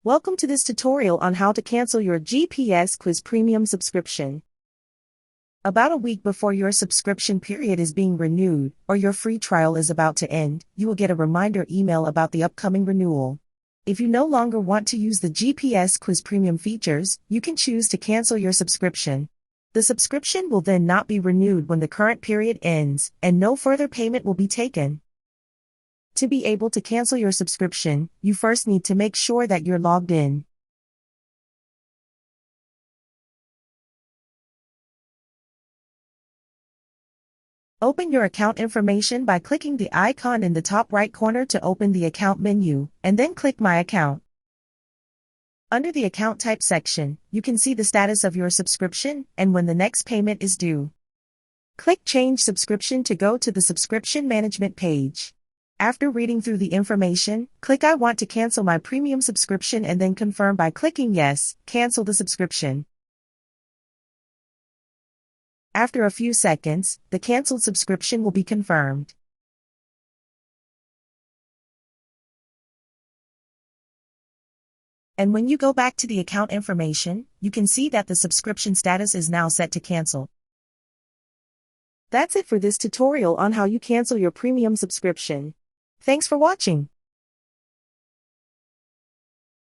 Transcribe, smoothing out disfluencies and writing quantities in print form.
Welcome to this tutorial on how to cancel your GPS Quiz Premium subscription. About a week before your subscription period is being renewed, or your free trial is about to end, you will get a reminder email about the upcoming renewal. If you no longer want to use the GPS Quiz Premium features, you can choose to cancel your subscription. The subscription will then not be renewed when the current period ends, and no further payment will be taken. To be able to cancel your subscription, you first need to make sure that you're logged in. Open your account information by clicking the icon in the top right corner to open the account menu, and then click My Account. Under the Account Type section, you can see the status of your subscription and when the next payment is due. Click Change Subscription to go to the Subscription Management page. After reading through the information, click I want to cancel my premium subscription and then confirm by clicking Yes, cancel the subscription. After a few seconds, the canceled subscription will be confirmed. And when you go back to the account information, you can see that the subscription status is now set to cancel. That's it for this tutorial on how you cancel your premium subscription. Thanks for watching.